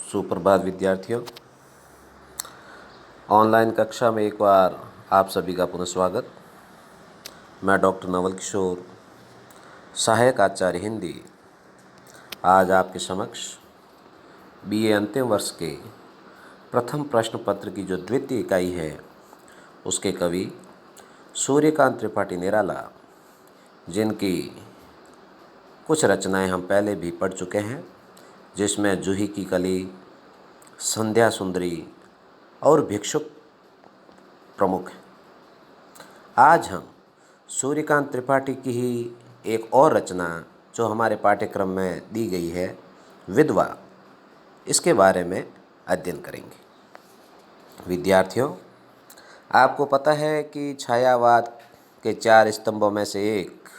सुप्रभात विद्यार्थियों। ऑनलाइन कक्षा में एक बार आप सभी का पुनः स्वागत। मैं डॉक्टर नवल किशोर, सहायक आचार्य हिंदी, आज आपके समक्ष बीए अंतिम वर्ष के प्रथम प्रश्न पत्र की जो द्वितीय इकाई है उसके कवि सूर्यकांत त्रिपाठी निराला, जिनकी कुछ रचनाएं हम पहले भी पढ़ चुके हैं, जिसमें जूही की कली, संध्या सुंदरी और भिक्षुक प्रमुख हैं। आज हम सूर्यकांत त्रिपाठी की ही एक और रचना जो हमारे पाठ्यक्रम में दी गई है, विधवा, इसके बारे में अध्ययन करेंगे। विद्यार्थियों, आपको पता है कि छायावाद के 4 स्तंभों में से एक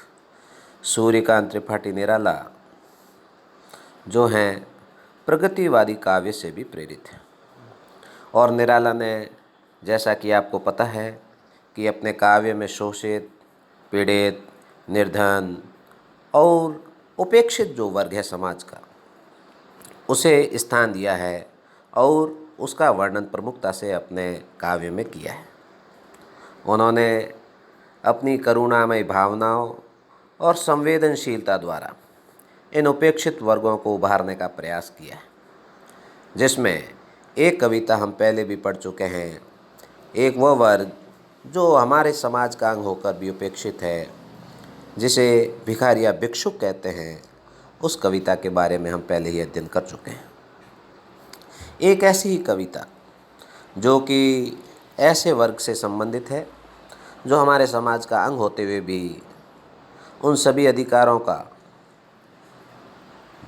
सूर्यकांत त्रिपाठी निराला जो हैं प्रगतिवादी काव्य से भी प्रेरित है। और निराला ने, जैसा कि आपको पता है, कि अपने काव्य में शोषित, पीड़ित, निर्धन और उपेक्षित जो वर्ग है समाज का, उसे स्थान दिया है और उसका वर्णन प्रमुखता से अपने काव्य में किया है। उन्होंने अपनी करुणामय भावनाओं और संवेदनशीलता द्वारा इन उपेक्षित वर्गों को उभारने का प्रयास किया है, जिसमें एक कविता हम पहले भी पढ़ चुके हैं। एक वह वर्ग जो हमारे समाज का अंग होकर भी उपेक्षित है, जिसे भिखारिया भिक्षुक कहते हैं, उस कविता के बारे में हम पहले ही अध्ययन कर चुके हैं। एक ऐसी ही कविता जो कि ऐसे वर्ग से संबंधित है जो हमारे समाज का अंग होते हुए भी उन सभी अधिकारों का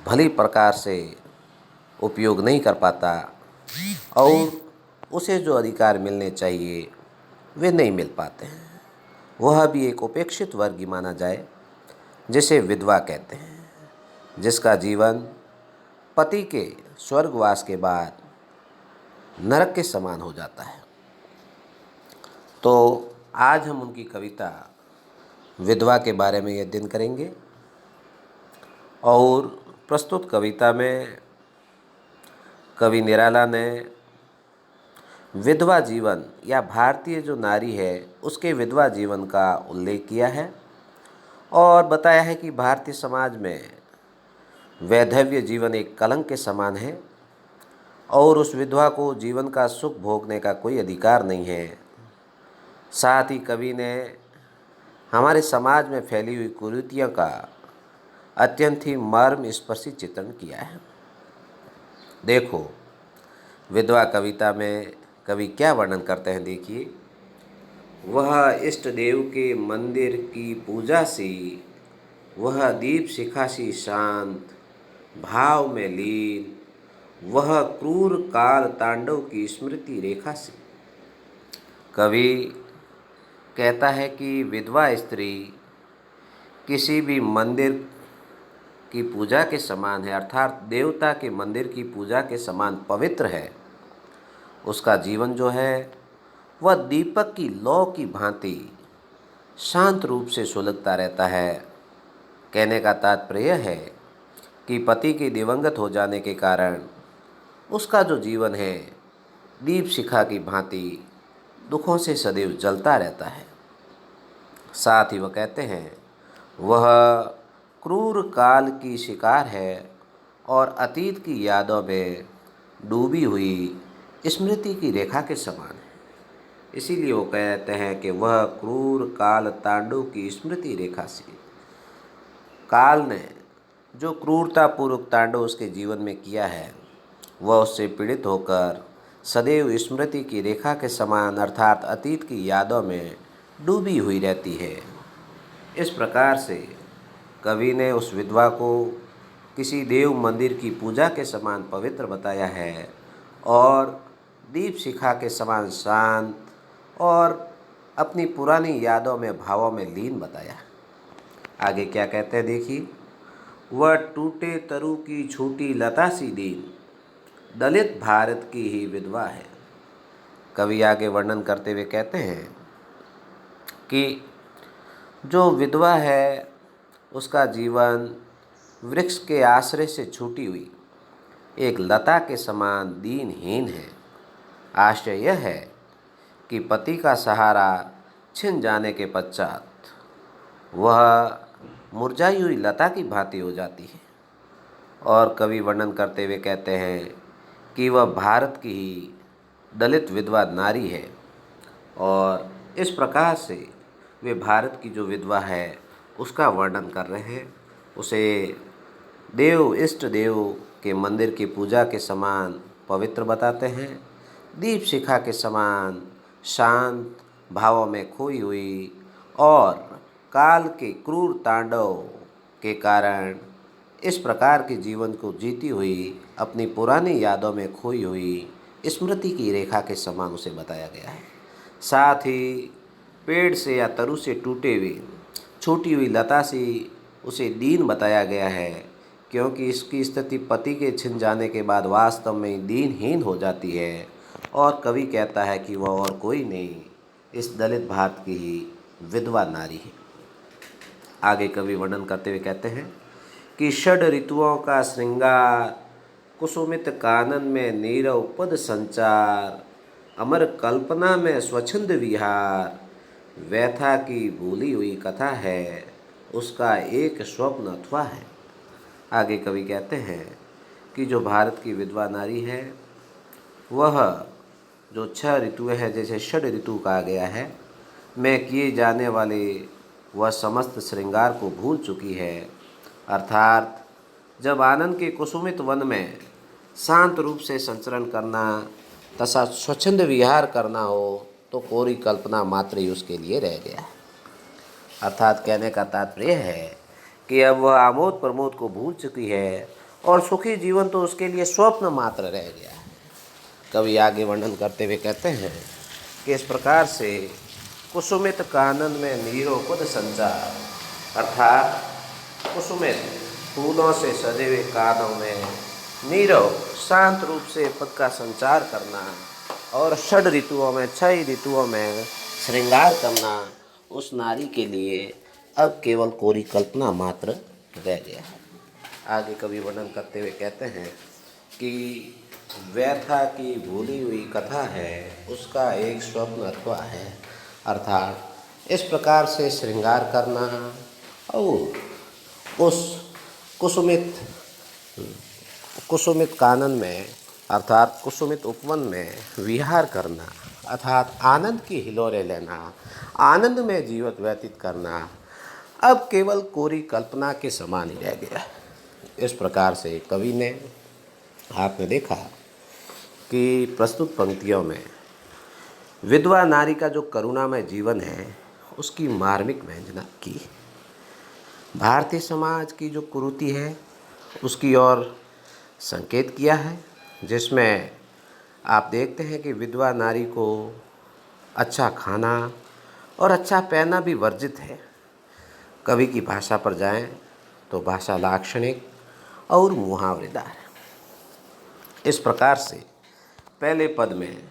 भली प्रकार से उपयोग नहीं कर पाता और उसे जो अधिकार मिलने चाहिए वे नहीं मिल पाते हैं। वह भी एक उपेक्षित वर्ग ही माना जाए, जिसे विधवा कहते हैं, जिसका जीवन पति के स्वर्गवास के बाद नरक के समान हो जाता है। तो आज हम उनकी कविता विधवा के बारे में अध्ययन करेंगे। और प्रस्तुत कविता में कवि निराला ने विधवा जीवन या भारतीय जो नारी है उसके विधवा जीवन का उल्लेख किया है और बताया है कि भारतीय समाज में वैधव्य जीवन एक कलंक के समान है और उस विधवा को जीवन का सुख भोगने का कोई अधिकार नहीं है। साथ ही कवि ने हमारे समाज में फैली हुई कुरीतियों का अत्यंत ही मर्मस्पर्शी चित्रण किया है। देखो, विधवा कविता में कवि क्या वर्णन करते हैं, देखिए। वह इष्ट देव के मंदिर की पूजा सी, वह दीप शिखा सी शांत, भाव में लीन, वह क्रूर काल तांडव की स्मृति रेखा सी। कवि कहता है कि विधवा स्त्री किसी भी मंदिर की पूजा के समान है, अर्थात देवता के मंदिर की पूजा के समान पवित्र है। उसका जीवन जो है वह दीपक की लौ की भांति शांत रूप से सुलगता रहता है। कहने का तात्पर्य है कि पति के दिवंगत हो जाने के कारण उसका जो जीवन है दीप शिखा की भांति दुखों से सदैव जलता रहता है। साथ ही वह कहते हैं, वह क्रूर काल की शिकार है और अतीत की यादों में डूबी हुई स्मृति की रेखा के समान है। इसीलिए वो कहते हैं कि वह क्रूर काल तांडव की स्मृति रेखा से, काल ने जो क्रूरतापूर्वक तांडव उसके जीवन में किया है वह उससे पीड़ित होकर सदैव स्मृति की रेखा के समान, अर्थात अतीत की यादों में डूबी हुई रहती है। इस प्रकार से कवि ने उस विधवा को किसी देव मंदिर की पूजा के समान पवित्र बताया है और दीप शिखा के समान शांत और अपनी पुरानी यादों में, भावों में लीन बताया। आगे क्या कहते हैं, देखिए। वह टूटे तरु की छोटी लता सी दीन, दलित भारत की ही विधवा है। कवि आगे वर्णन करते हुए कहते हैं कि जो विधवा है उसका जीवन वृक्ष के आश्रय से छूटी हुई एक लता के समान दीनहीन है। आश्चर्य यह है कि पति का सहारा छिन जाने के पश्चात वह मुरझाई हुई लता की भांति हो जाती है। और कवि वर्णन करते हुए कहते हैं कि वह भारत की ही दलित विधवा नारी है। और इस प्रकार से वे भारत की जो विधवा है उसका वर्णन कर रहे हैं। उसे देव इष्ट देव के मंदिर की पूजा के समान पवित्र बताते हैं। दीप शिखा के समान शांत भावों में खोई हुई और काल के क्रूर तांडव के कारण इस प्रकार के जीवन को जीती हुई अपनी पुरानी यादों में खोई हुई स्मृति की रेखा के समान उसे बताया गया है। साथ ही पेड़ से या तरु से टूटे हुए छूटी हुई लता से उसे दीन बताया गया है, क्योंकि इसकी स्थिति पति के छिन जाने के बाद वास्तव में दीनहीन हो जाती है। और कवि कहता है कि वह और कोई नहीं, इस दलित भारत की ही विधवा नारी है। आगे कवि वर्णन करते हुए कहते हैं कि षड ऋतुओं का श्रृंगार, कुसुमित कानन में नीरव पद संचार, अमर कल्पना में स्वच्छंद विहार, व्यथा की भूली हुई कथा है, उसका एक स्वप्न अथवा है। आगे कवि कहते हैं कि जो भारत की विधवा नारी है वह जो 6 ऋतुएं हैं, जैसे षड ऋतु कहा गया है, में किए जाने वाले वह समस्त श्रृंगार को भूल चुकी है। अर्थात जब आनंद के कुसुमित वन में शांत रूप से संचरण करना तथा स्वच्छंद विहार करना हो तो कोरी कल्पना मात्र ही उसके लिए रह गया है। अर्थात कहने का तात्पर्य है कि अब वह आमोद प्रमोद को भूल चुकी है और सुखी जीवन तो उसके लिए स्वप्न मात्र रह गया है। कवि आगे वर्णन करते हुए कहते हैं कि इस प्रकार से कुसुमित कानन में नीरो पद संचार, अर्थात कुसुमित फूलों से सजे हुए कानों में नीरव शांत रूप से पद का संचार करना और षड ऋतुओं में 6 ऋतुओं में श्रृंगार करना उस नारी के लिए अब केवल कोरी कल्पना मात्र रह गया है। आगे कवि वर्णन करते हुए कहते हैं कि व्यथा की भूली हुई कथा है, उसका एक स्वप्न अथवा है। अर्थात इस प्रकार से श्रृंगार करना और उस कुसुमित कुसुमित कानन में अर्थात कुसुमित उपवन में विहार करना, अर्थात आनंद की हिलोरे लेना, आनंद में जीवन व्यतीत करना अब केवल कोरी कल्पना के समान ही रह गया। इस प्रकार से कवि ने, आपने देखा कि प्रस्तुत पंक्तियों में विधवा नारी का जो करुणामय जीवन है उसकी मार्मिक व्यंजना की। भारतीय समाज की जो कुरीति है उसकी ओर संकेत किया है, जिसमें आप देखते हैं कि विधवा नारी को अच्छा खाना और अच्छा पहनना भी वर्जित है। कवि की भाषा पर जाएं तो भाषा लाक्षणिक और मुहावरेदार है। इस प्रकार से पहले पद में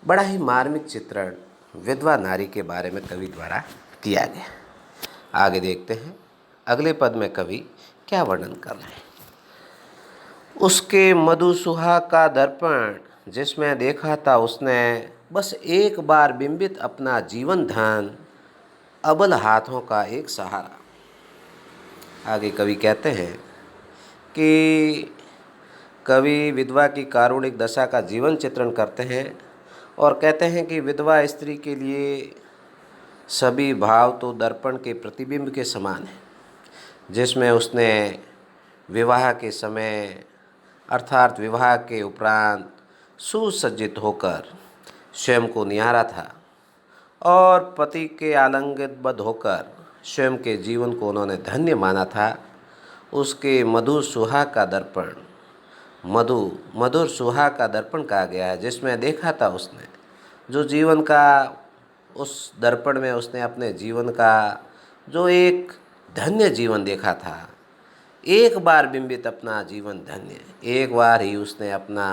बड़ा ही मार्मिक चित्रण विधवा नारी के बारे में कवि द्वारा किया गया। आगे देखते हैं अगले पद में कवि क्या वर्णन कर रहे हैं। उसके मधु सुहाग का दर्पण, जिसमें देखा था उसने बस एक बार बिंबित अपना जीवन धन, अबल हाथों का एक सहारा। आगे कवि कहते हैं कि कवि विधवा की कारुणिक दशा का जीवन चित्रण करते हैं और कहते हैं कि विधवा स्त्री के लिए सभी भाव तो दर्पण के प्रतिबिंब के समान है, जिसमें उसने विवाह के समय अर्थात विवाह के उपरांत सुसज्जित होकर स्वयं को निहारा था और पति के आलिंगनबद्ध होकर स्वयं के जीवन को उन्होंने धन्य माना था। उसके मधुर सुहाग का दर्पण, मधुर सुहाग का दर्पण कहा गया है, जिसमें देखा था उसने जो जीवन का, उस दर्पण में उसने अपने जीवन का जो एक धन्य जीवन देखा था। एक बार बिंबित अपना जीवन धन्य, एक बार ही उसने अपना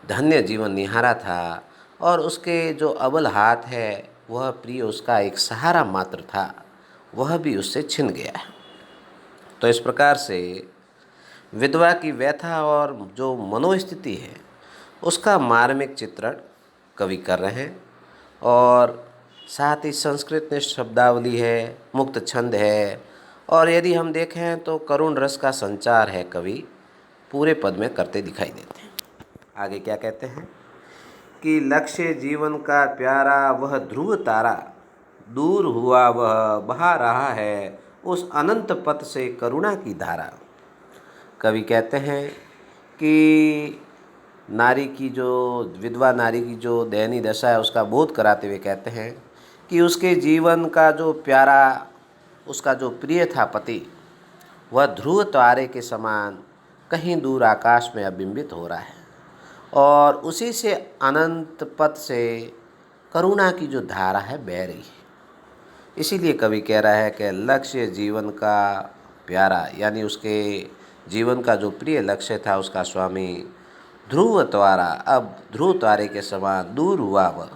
धन्य जीवन निहारा था और उसके जो अबल हाथ है वह प्रिय उसका एक सहारा मात्र था, वह भी उससे छिन गया। तो इस प्रकार से विधवा की व्यथा और जो मनोस्थिति है उसका मार्मिक चित्रण कवि कर रहे हैं। और साथ ही संस्कृत में शब्दावली है, मुक्त छंद है, और यदि हम देखें तो करुण रस का संचार है कवि पूरे पद में करते दिखाई देते हैं। आगे क्या कहते हैं कि लक्ष्य जीवन का प्यारा वह ध्रुव तारा, दूर हुआ वह बहा रहा है उस अनंत पथ से करुणा की धारा। कवि कहते हैं कि नारी की जो विधवा नारी की जो दयनीय दशा है उसका बोध कराते हुए कहते हैं कि उसके जीवन का जो प्यारा, उसका जो प्रिय था पति, वह ध्रुव तारे के समान कहीं दूर आकाश में अबिंबित हो रहा है और उसी से अनंत पथ से करुणा की जो धारा है बह रही है। इसीलिए कवि कह रहा है कि लक्ष्य जीवन का प्यारा, यानी उसके जीवन का जो प्रिय लक्ष्य था उसका स्वामी ध्रुव तारा अब ध्रुव तारे के समान दूर हुआ, वह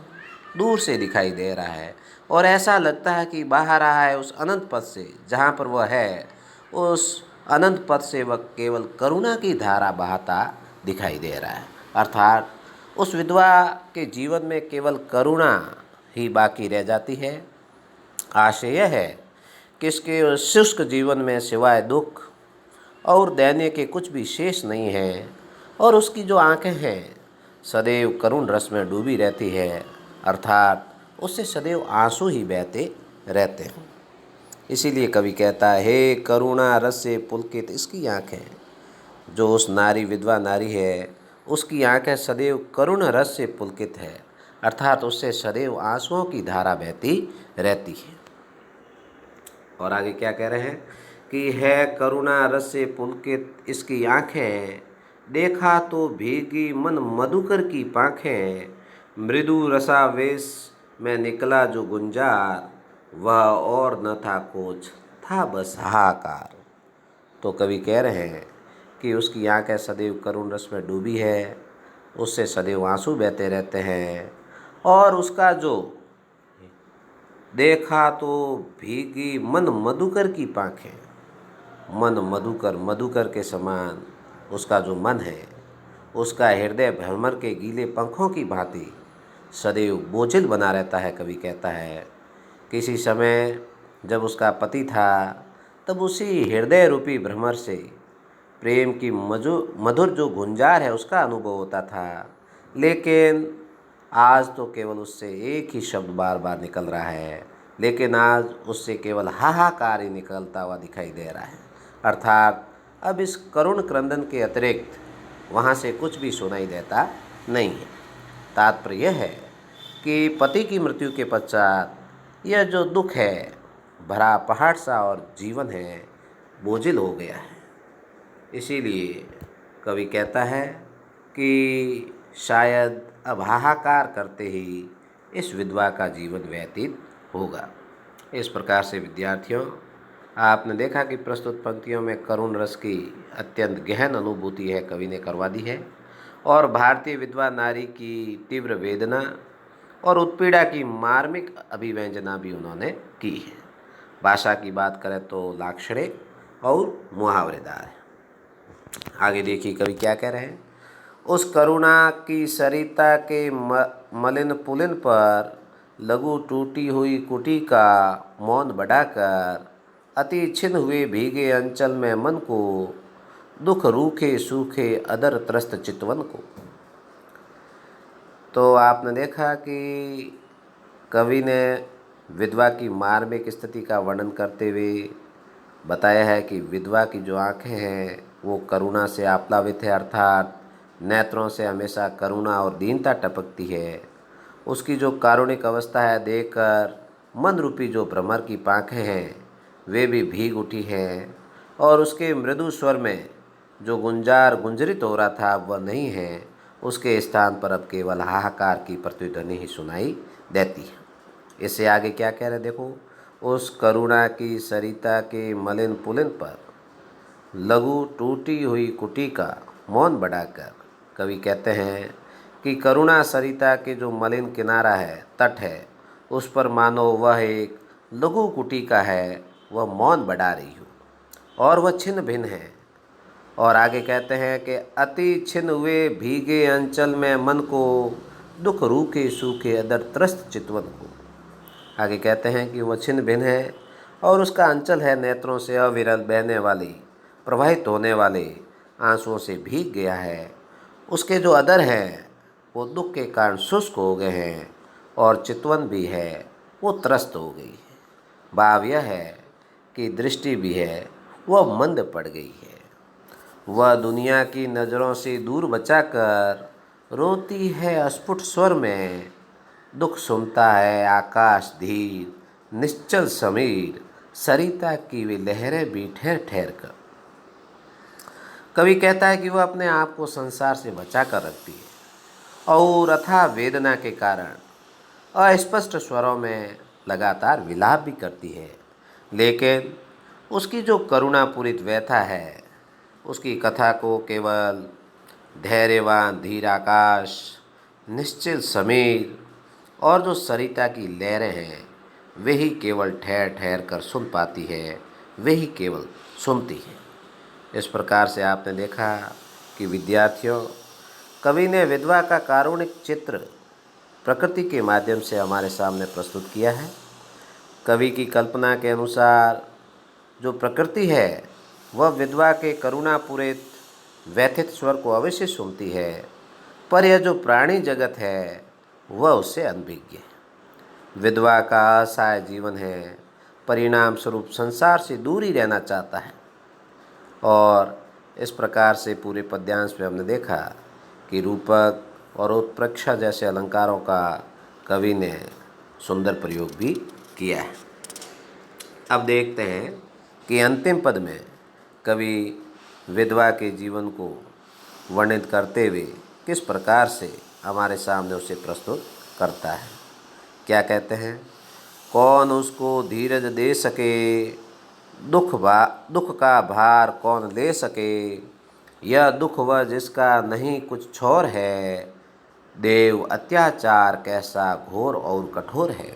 दूर से दिखाई दे रहा है और ऐसा लगता है कि बहा रहा है उस अनंत पथ से। जहाँ पर वह है उस अनंत पथ से वह केवल करुणा की धारा बहाता दिखाई दे रहा है। अर्थात उस विधवा के जीवन में केवल करुणा ही बाकी रह जाती है। आशय यह है कि इसके उस शुष्क जीवन में सिवाय दुख और दैन्य के कुछ भी शेष नहीं है और उसकी जो आंखें हैं सदैव करुण रस में डूबी रहती है, अर्थात उससे सदैव आंसू ही बहते रहते हैं। इसीलिए कवि कहता है, हे करुणा रस से पुलकित इसकी आंखें, जो उस नारी विधवा नारी है उसकी आंखें सदैव करुण रस से पुलकित है, अर्थात उससे सदैव आंसुओं की धारा बहती रहती है। और आगे क्या कह रहे हैं कि है करुणा रस से पुलकित इसकी आंखें, देखा तो भीगी मन मधुकर की पाखें, मृदु रसावेश में निकला जो गुंजार, वह और न था कुछ था बस हाहाकार। तो कवि कह रहे हैं कि उसकी आंखें सदैव करुण रस में डूबी है, उससे सदैव आंसू बहते रहते हैं और उसका जो देखा तो भीगी मन मधुकर की पाखें, मन मधुकर मधुकर के समान उसका जो मन है, उसका हृदय भ्रमर के गीले पंखों की भांति सदैव बोझिल बना रहता है। कवि कहता है किसी समय जब उसका पति था तब उसी हृदय रूपी भ्रमर से प्रेम की मधुर जो गुंजार है उसका अनुभव होता था, लेकिन आज तो केवल उससे एक ही शब्द बार बार निकल रहा है, लेकिन आज उससे केवल हाहाकार ही निकलता हुआ दिखाई दे रहा है। अर्थात अब इस करुण क्रंदन के अतिरिक्त वहाँ से कुछ भी सुनाई देता नहीं है। तात्पर्य यह है कि पति की मृत्यु के पश्चात यह जो दुख है भरा पहाड़ सा और जीवन है बोझिल हो गया है। इसीलिए कवि कहता है कि शायद अब हाहाकार करते ही इस विधवा का जीवन व्यतीत होगा। इस प्रकार से विद्यार्थियों, आपने देखा कि प्रस्तुत पंक्तियों में करुण रस की अत्यंत गहन अनुभूति है कवि ने करवा दी है और भारतीय विधवा नारी की तीव्र वेदना और उत्पीड़ा की मार्मिक अभिव्यंजना भी उन्होंने की है। भाषा की बात करें तो लाक्षणिक और मुहावरेदार है। आगे देखिए कवि क्या कह रहे हैं, उस करुणा की सरिता के मलिन पुलिन पर लघु टूटी हुई कुटी का मौन बढ़ाकर, अति छिन्न हुए भीगे अंचल में मन को, दुख रूखे सूखे अदर त्रस्त चितवन को। तो आपने देखा कि कवि ने विधवा की मार्मिक स्थिति का वर्णन करते हुए बताया है कि विधवा की जो आंखें हैं वो करुणा से आप्लावित है, अर्थात नेत्रों से हमेशा करुणा और दीनता टपकती है। उसकी जो कारुणिक अवस्था है देखकर मन रूपी जो भ्रमर की पाखें हैं वे भी भीग उठी हैं और उसके मृदु स्वर में जो गुंजार गुंजरित हो रहा था वह नहीं है, उसके स्थान पर अब केवल हाहाकार की प्रतिध्वनि ही सुनाई देती है। इससे आगे क्या कह रहे देखो, उस करुणा की सरिता के मलिन पुलिन पर लघु टूटी हुई कुटी का मौन बढ़ाकर कवि कहते हैं कि करुणा सरिता के जो मलिन किनारा है, तट है, उस पर मानो वह एक लघु कुटी का है, वह मौन बढ़ा रही हो और वह छिन्न भिन्न है और आगे कहते हैं कि अति छिन्न हुए भीगे अंचल में मन को, दुख रूखे सूखे अदर त्रस्त चितवन को। आगे कहते हैं कि वह छिन्न भिन्न है और उसका अंचल है नेत्रों से अविरल बहने वाली, प्रवाहित होने वाले आंसुओं से भीग गया है। उसके जो अदर हैं वो दुख के कारण शुष्क हो गए हैं और चितवन भी है वो त्रस्त हो गई है। भाव यह है कि दृष्टि भी है वह मंद पड़ गई है। वह दुनिया की नज़रों से दूर बचाकर रोती है अस्फुट स्वर में, दुख सुनता है आकाश धीर निश्चल समीर, सरिता की वे लहरें भी ठहर ठहर कर। कवि कहता है कि वह अपने आप को संसार से बचा कर रखती है और अथाह वेदना के कारण अस्पष्ट स्वरों में लगातार विलाप भी करती है, लेकिन उसकी जो करुणापूरित व्यथा है उसकी कथा को केवल धैर्यवान धीर आकाश, निश्चल समीर और जो सरिता की लहरें हैं वे ही केवल ठहर ठहर कर सुन पाती है, वे ही केवल सुनती है। इस प्रकार से आपने देखा कि विद्यार्थियों, कवि ने विधवा का कारुणिक चित्र प्रकृति के माध्यम से हमारे सामने प्रस्तुत किया है। कवि की कल्पना के अनुसार जो प्रकृति है वह विधवा के करुणापूरित व्यथित स्वर को अवश्य सुनती है, पर यह जो प्राणी जगत है वह उससे अनभिज्ञ है। विधवा का असहाय जीवन है, परिणाम स्वरूप संसार से दूर ही रहना चाहता है। और इस प्रकार से पूरे पद्यांश में हमने देखा कि रूपक और उत्प्रेक्षा जैसे अलंकारों का कवि ने सुंदर प्रयोग भी किया है। अब देखते हैं कि अंतिम पद में कवि विधवा के जीवन को वर्णित करते हुए किस प्रकार से हमारे सामने उसे प्रस्तुत करता है। क्या कहते हैं? कौन उसको धीरज दे सके, दुख का भार कौन ले सके, यह दुख वह जिसका नहीं कुछ छोर है, देव अत्याचार कैसा घोर और कठोर है।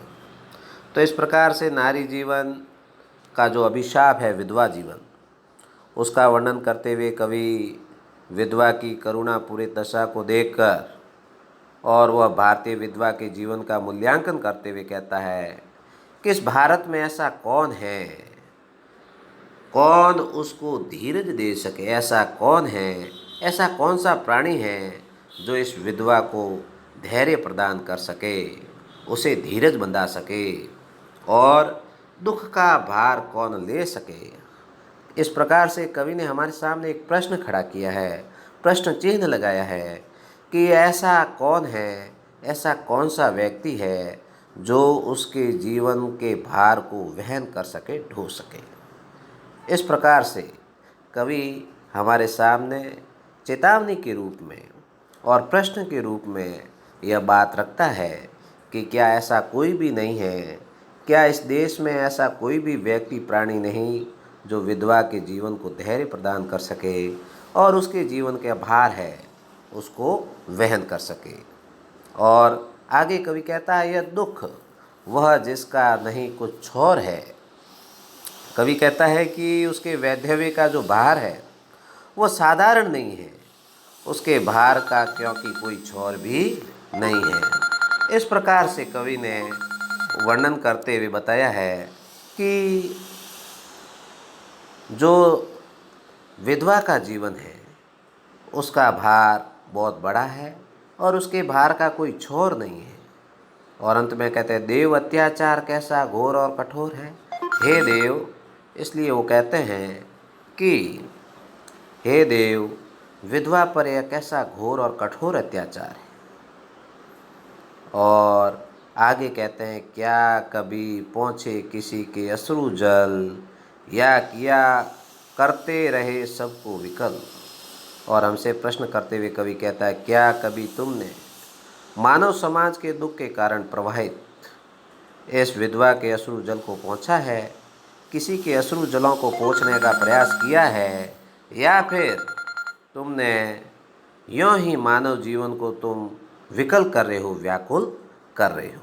तो इस प्रकार से नारी जीवन का जो अभिशाप है विधवा जीवन, उसका वर्णन करते हुए कवि विधवा की करुणापूरित दशा को देखकर और वह भारतीय विधवा के जीवन का मूल्यांकन करते हुए कहता है कि इस भारत में ऐसा कौन है, कौन उसको धीरज दे सके, ऐसा कौन है, ऐसा कौन सा प्राणी है जो इस विधवा को धैर्य प्रदान कर सके, उसे धीरज बंधा सके और दुख का भार कौन ले सके। इस प्रकार से कवि ने हमारे सामने एक प्रश्न खड़ा किया है, प्रश्न चिन्ह लगाया है कि ऐसा कौन है, ऐसा कौन सा व्यक्ति है जो उसके जीवन के भार को वहन कर सके, ढो सके। इस प्रकार से कवि हमारे सामने चेतावनी के रूप में और प्रश्न के रूप में यह बात रखता है कि क्या ऐसा कोई भी नहीं है, क्या इस देश में ऐसा कोई भी व्यक्ति प्राणी नहीं जो विधवा के जीवन को धैर्य प्रदान कर सके और उसके जीवन के भार है उसको वहन कर सके। और आगे कवि कहता है यह दुख वह जिसका नहीं कुछ छोर है। कवि कहता है कि उसके वैधव्य का जो भार है वो साधारण नहीं है, उसके भार का क्योंकि कोई छोर भी नहीं है। इस प्रकार से कवि ने वर्णन करते हुए बताया है कि जो विधवा का जीवन है उसका भार बहुत बड़ा है और उसके भार का कोई छोर नहीं है। और अंत में कहते हैं देव अत्याचार कैसा घोर और कठोर है। हे देव, इसलिए वो कहते हैं कि हे देव, विधवा पर यह कैसा घोर और कठोर अत्याचार है। और आगे कहते हैं क्या कभी पहुँचे किसी के अश्रु जल, या किया करते रहे सबको विकल। और हमसे प्रश्न करते हुए कवि कहता है क्या कभी तुमने मानव समाज के दुख के कारण प्रवाहित इस विधवा के अश्रु जल को पहुँचा है, किसी के अश्रु जलों को पहुँचने का प्रयास किया है, या फिर तुमने यूँ ही मानव जीवन को तुम विकल कर रहे हो, व्याकुल कर रहे हो।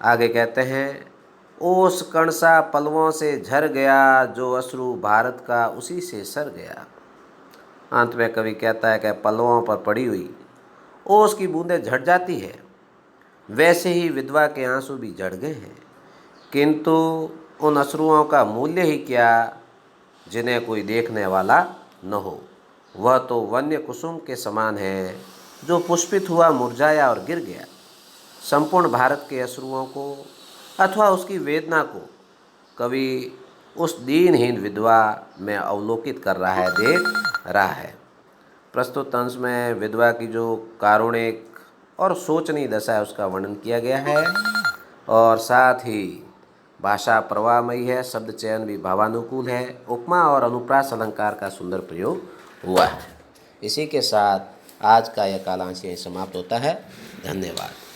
आगे कहते हैं ओस कणसा पलवों से झर गया, जो अश्रु भारत का उसी से सर गया। अंत में कवि कहता है कि पलवों पर पड़ी हुई ओस की बूंदें झड़ जाती है, वैसे ही विधवा के आंसू भी झड़ गए हैं, किंतु उन अश्रुओं का मूल्य ही क्या जिन्हें कोई देखने वाला न हो। वह तो वन्य कुसुम के समान है, जो पुष्पित हुआ, मुरझाया और गिर गया। संपूर्ण भारत के अश्रुओं को अथवा उसकी वेदना को कवि उस दीनहीन विधवा में अवलोकित कर रहा है, देख रहा है। प्रस्तुत अंश में विधवा की जो कारुणिक और शोचनीय दशा है उसका वर्णन किया गया है, और साथ ही भाषा प्रवाहमयी है, शब्द चयन भी भावानुकूल है, उपमा और अनुप्रास अलंकार का सुंदर प्रयोग हुआ है। इसी के साथ आज का यह कालांश यहीं समाप्त होता है। धन्यवाद।